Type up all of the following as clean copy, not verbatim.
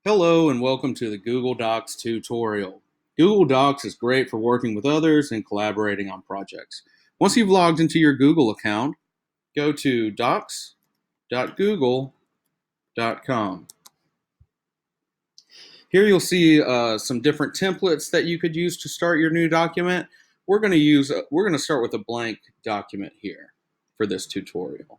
Hello and welcome to the Google Docs tutorial. Google Docs is great for working with others and collaborating on projects. Once you've logged into your Google account, go to docs.google.com. Here you'll see some different templates that you could use to start your new document. We're going to start with a blank document here for this tutorial.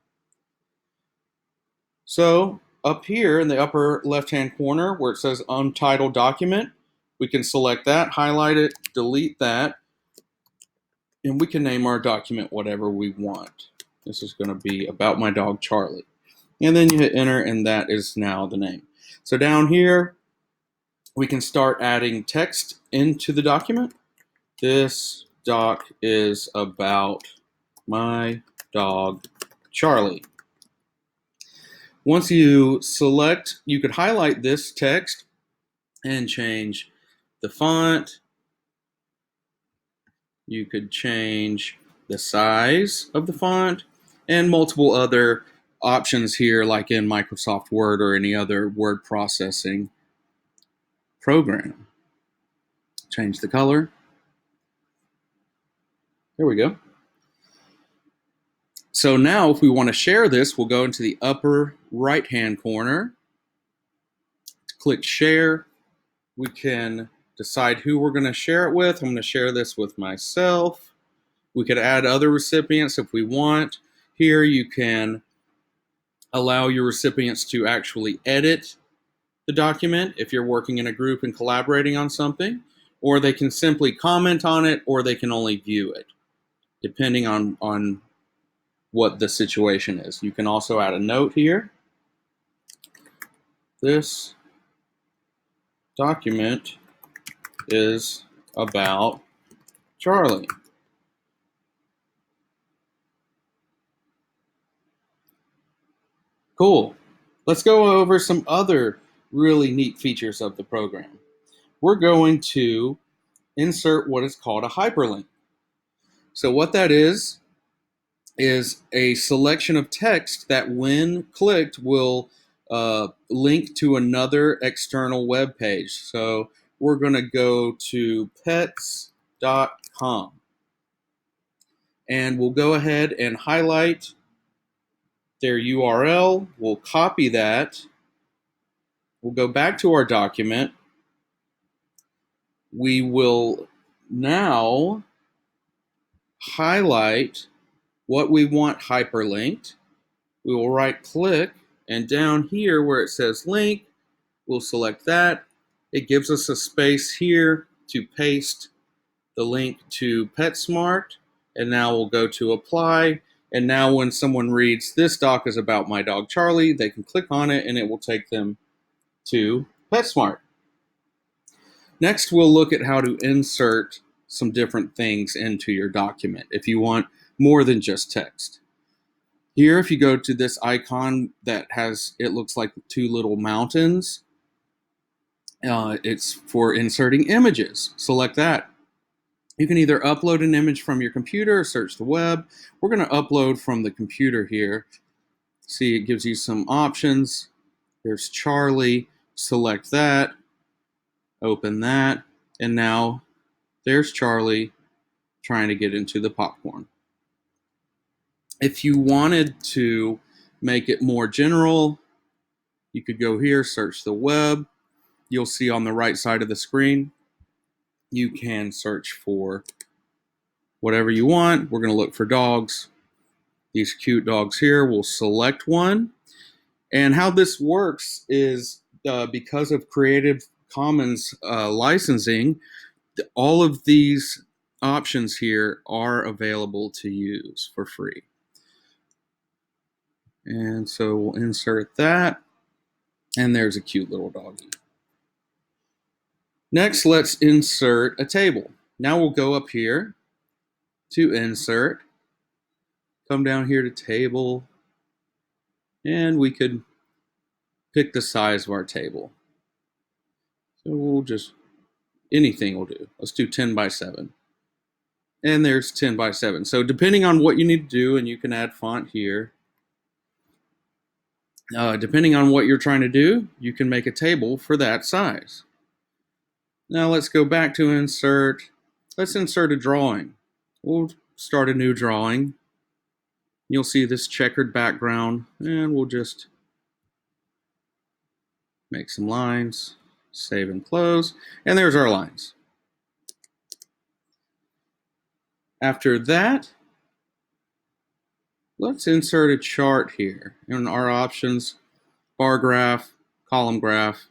So up here in the upper left-hand corner where it says Untitled Document, we can select that, highlight it, delete that, and we can name our document whatever we want. This is going to be about my dog Charlie. And then you hit enter and that is now the name. So down here, we can start adding text into the document. This doc is about my dog Charlie. Once you select, you could highlight this text and change the font. You could change the size of the font and multiple other options here, like in Microsoft Word or any other word processing program. Change the color. There we go. So now if we want to share this, we'll go into the upper right-hand corner, click share. We can decide who we're going to share it with. I'm going to share this with myself. We could add other recipients if we want. Here you can allow your recipients to actually edit the document if you're working in a group and collaborating on something, or they can simply comment on it, or they can only view it, depending on what the situation is. You can also add a note here. This document is about Charlie. Cool. Let's go over some other really neat features of the program. We're going to insert what is called a hyperlink. So what that is a selection of text that when clicked will link to another external web page. So we're going to go to pets.com and we'll go ahead and highlight their URL. We'll copy that. We'll go back to our document. We will now highlight what we want hyperlinked. We will right click and down here where it says link, we'll select that. It gives us a space here to paste the link to PetSmart. And now we'll go to apply. And now when someone reads this doc is about my dog Charlie, they can click on it and it will take them to PetSmart. Next, we'll look at how to insert some different things into your document if you want more than just text. Here, if you go to this icon that has, it looks like two little mountains, it's for inserting images. Select that. You can either upload an image from your computer or search the web. We're going to upload from the computer here. See, it gives you some options. There's Charlie. Select that. Open that. And now there's Charlie trying to get into the popcorn. If you wanted to make it more general, you could go here, search the web. You'll see on the right side of the screen, you can search for whatever you want. We're going to look for dogs. These cute dogs here, we'll select one. And how this works is because of Creative Commons licensing, all of these options here are available to use for free. And so we'll insert that. And there's a cute little doggy. Next, let's insert a table. Now we'll go up here to insert, come down here to table, and we could pick the size of our table. So we'll just, anything will do. Let's do 10 by 7. And there's 10 by 7. So depending on what you need to do, and you can add font here, Depending on what you're trying to do, you can make a table for that size. Now let's go back to insert. Let's insert a drawing. We'll start a new drawing. You'll see this checkered background, and we'll just make some lines, save and close, and there's our lines. After that, let's insert a chart here. In our options, bar graph, column graph,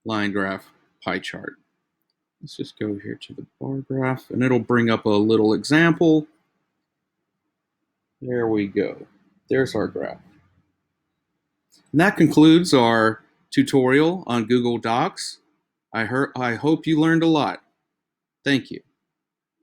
line graph, pie chart. Let's just go here to the bar graph, and it'll bring up a little example. There we go. There's our graph. And that concludes our tutorial on Google Docs. I hope you learned a lot. Thank you.